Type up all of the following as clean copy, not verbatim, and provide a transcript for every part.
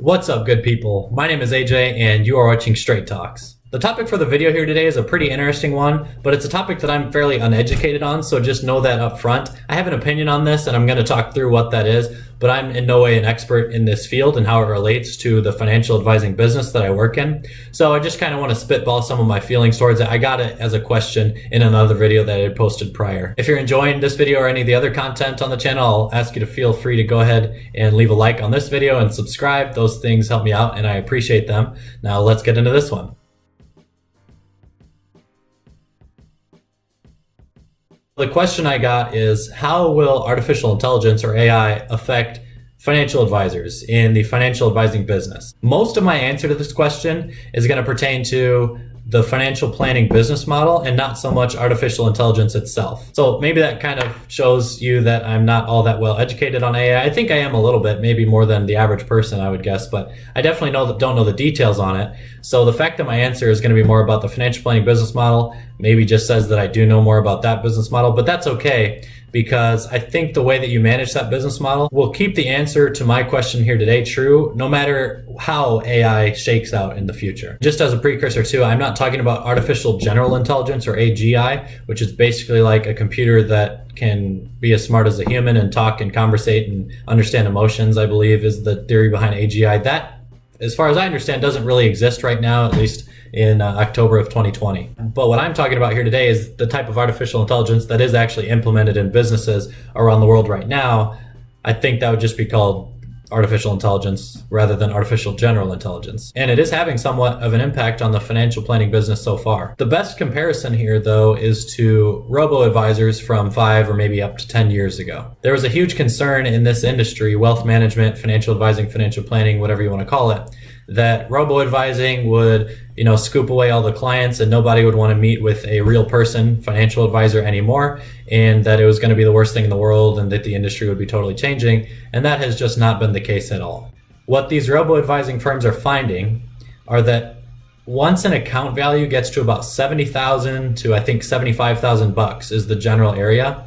What's up, good people? My name is AJ and you are watching Straight Talks. The topic for the video here today is a pretty interesting one, but it's a topic that I'm fairly uneducated on, so just know that up front. I have an opinion on this and I'm going to talk through what that is, but I'm in no way an expert in this field and how it relates to the financial advising business that I work in. So I just kind of want to spitball some of my feelings towards it. I got it as a question in another video that I had posted prior. If you're enjoying this video or any of the other content on the channel, I'll ask you to feel free to go ahead and leave a like on this video and subscribe. Those things help me out and I appreciate them. Now let's get into this one. The question I got is, how will artificial intelligence or AI affect financial advisors in the financial advising business? Most of my answer to this question is going to pertain to the financial planning business model and not so much artificial intelligence itself. So maybe that kind of shows you that I'm not all that well educated on AI. I think I am a little bit, maybe more than the average person, I would guess, but I definitely don't know the details on it. So the fact that my answer is going to be more about the financial planning business model maybe just says that I do know more about that business model, but that's okay, because I think the way that you manage that business model will keep the answer to my question here today true, no matter how AI shakes out in the future. Just as a precursor too, I'm not talking about artificial general intelligence or AGI, which is basically like a computer that can be as smart as a human and talk and conversate and understand emotions, I believe is the theory behind AGI. That, as far as I understand, doesn't really exist right now, at least in October of 2020. But what I'm talking about here today is the type of artificial intelligence that is actually implemented in businesses around the world right now. I think that would just be called artificial intelligence rather than artificial general intelligence. And it is having somewhat of an impact on the financial planning business so far. The best comparison here, though, is to Robo Advisors from 5 or maybe up to 10 years ago. There was a huge concern in this industry, wealth management, financial advising, financial planning, whatever you want to call it, that robo advising would, scoop away all the clients and nobody would want to meet with a real person, financial advisor anymore, and that it was going to be the worst thing in the world and that the industry would be totally changing. And that has just not been the case at all. What these robo advising firms are finding are that once an account value gets to about 70,000 to I think 75,000 bucks is the general area,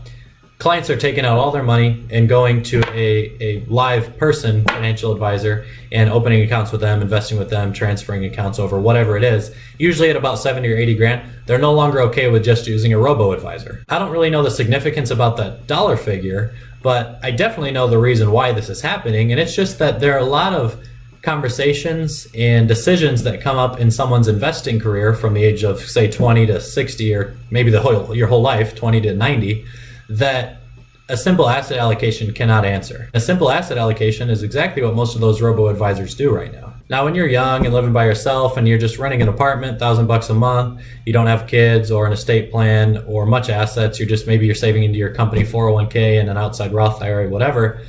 clients are taking out all their money and going to a live person financial advisor and opening accounts with them, investing with them, transferring accounts over, whatever it is. Usually at about 70 or 80 grand, they're no longer okay with just using a robo advisor. I don't really know the significance about that dollar figure, but I definitely know the reason why this is happening. And it's just that there are a lot of conversations and decisions that come up in someone's investing career from the age of say 20 to 60, or maybe your whole life, 20 to 90, that a simple asset allocation cannot answer. A simple asset allocation is exactly what most of those robo-advisors do right now. Now, when you're young and living by yourself and you're just renting an apartment, $1,000 a month, you don't have kids or an estate plan or much assets, maybe you're saving into your company 401k and an outside Roth IRA, whatever,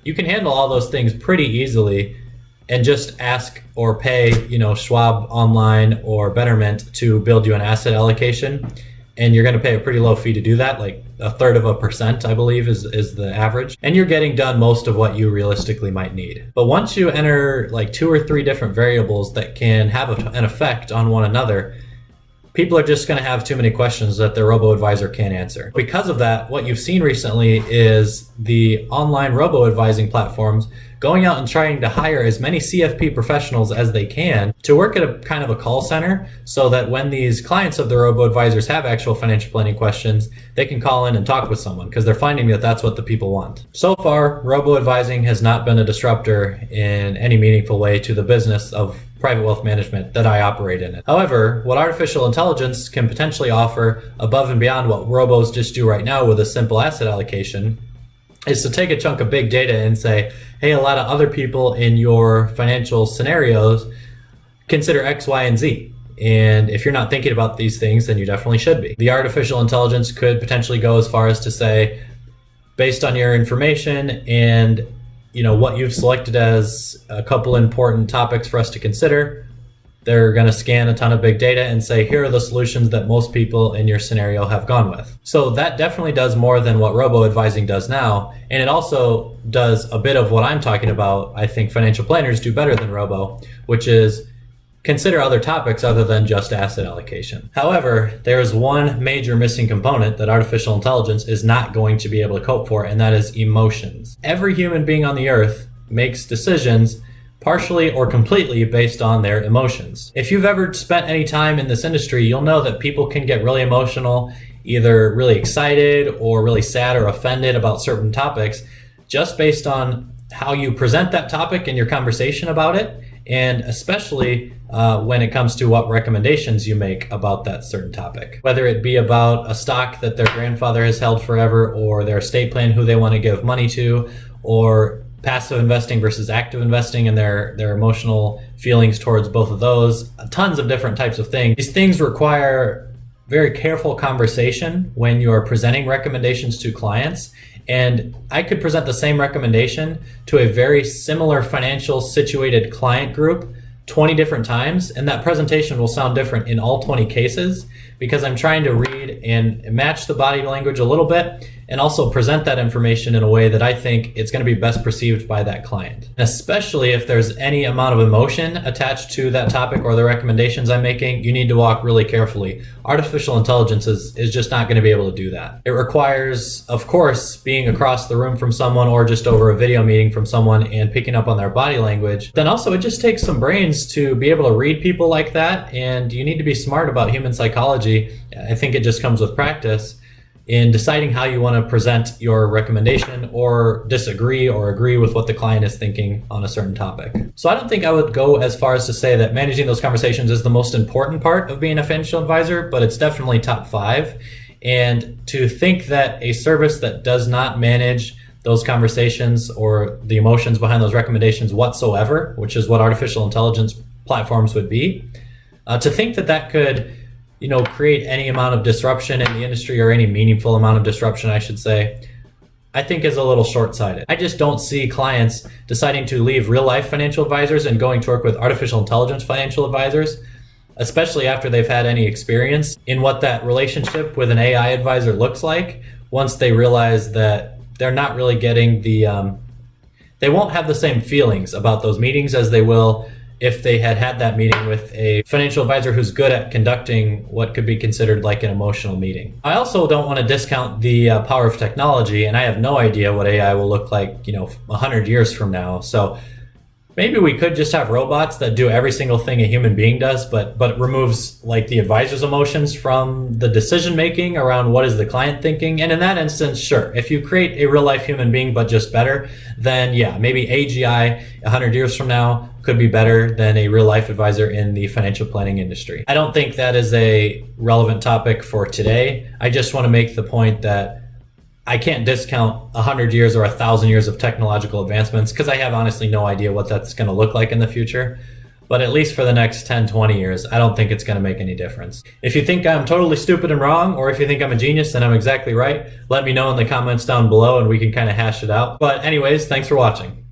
you can handle all those things pretty easily and just ask or pay, Schwab Online or Betterment to build you an asset allocation. And you're going to pay a pretty low fee to do that, like 1/3%, I believe is the average. And you're getting done most of what you realistically might need. But once you enter like 2 or 3 different variables that can have an effect on one another, people are just going to have too many questions that their robo-advisor can't answer. Because of that, what you've seen recently is the online robo-advising platforms going out and trying to hire as many CFP professionals as they can to work at a kind of a call center, so that when these clients of the robo-advisors have actual financial planning questions, they can call in and talk with someone, because they're finding that that's what the people want. So far, robo-advising has not been a disruptor in any meaningful way to the business of private wealth management that I operate in. However, what artificial intelligence can potentially offer above and beyond what robos just do right now with a simple asset allocation is to take a chunk of big data and say, hey, a lot of other people in your financial scenarios consider X, Y, and Z. And if you're not thinking about these things, then you definitely should be. The artificial intelligence could potentially go as far as to say, based on your information and what you've selected as a couple important topics for us to consider, they're going to scan a ton of big data and say, here are the solutions that most people in your scenario have gone with. So that definitely does more than what robo-advising does now. And it also does a bit of what I'm talking about. I think financial planners do better than robo, which is consider other topics other than just asset allocation. However, there is one major missing component that artificial intelligence is not going to be able to cope for, and that is emotions. Every human being on the earth makes decisions partially or completely based on their emotions. If you've ever spent any time in this industry, you'll know that people can get really emotional, either really excited or really sad or offended about certain topics, just based on how you present that topic in your conversation about it, and especially when it comes to what recommendations you make about that certain topic. Whether it be about a stock that their grandfather has held forever, or their estate plan, who they want to give money to, or passive investing versus active investing and their emotional feelings towards both of those, tons of different types of things. These things require very careful conversation when you are presenting recommendations to clients. And I could present the same recommendation to a very similar financial situated client group 20 different times, and that presentation will sound different in all 20 cases, because I'm trying to read and match the body language a little bit and also present that information in a way that I think it's going to be best perceived by that client. Especially if there's any amount of emotion attached to that topic or the recommendations I'm making, you need to walk really carefully. Artificial intelligence is just not going to be able to do that. It requires, of course, being across the room from someone or just over a video meeting from someone and picking up on their body language. Then also it just takes some brains to be able to read people like that, and you need to be smart about human psychology. I think it just comes with practice in deciding how you want to present your recommendation, or disagree or agree with what the client is thinking on a certain topic. So I don't think I would go as far as to say that managing those conversations is the most important part of being a financial advisor, but it's definitely top 5. And to think that a service that does not manage those conversations or the emotions behind those recommendations whatsoever, which is what artificial intelligence platforms would be, to think that that could create any amount of disruption in the industry, or any meaningful amount of disruption, I should say, I think is a little short-sighted. I just don't see clients deciding to leave real-life financial advisors and going to work with artificial intelligence financial advisors, especially after they've had any experience in what that relationship with an AI advisor looks like, once they realize that they're not really getting they won't have the same feelings about those meetings as they will if they had that meeting with a financial advisor who's good at conducting what could be considered like an emotional meeting. I also don't want to discount the power of technology, and I have no idea what AI will look like 100 years from now. So maybe we could just have robots that do every single thing a human being does, but it removes like the advisor's emotions from the decision making around what is the client thinking. And in that instance, sure, if you create a real life human being but just better, then yeah, maybe AGI 100 years from now could be better than a real life advisor in the financial planning industry. I don't think that is a relevant topic for today. I just want to make the point that I can't discount 100 years or 1,000 years of technological advancements, because I have honestly no idea what that's going to look like in the future. But at least for the next 10, 20 years, I don't think it's going to make any difference. If you think I'm totally stupid and wrong, or if you think I'm a genius and I'm exactly right, let me know in the comments down below and we can kind of hash it out. But anyways, thanks for watching.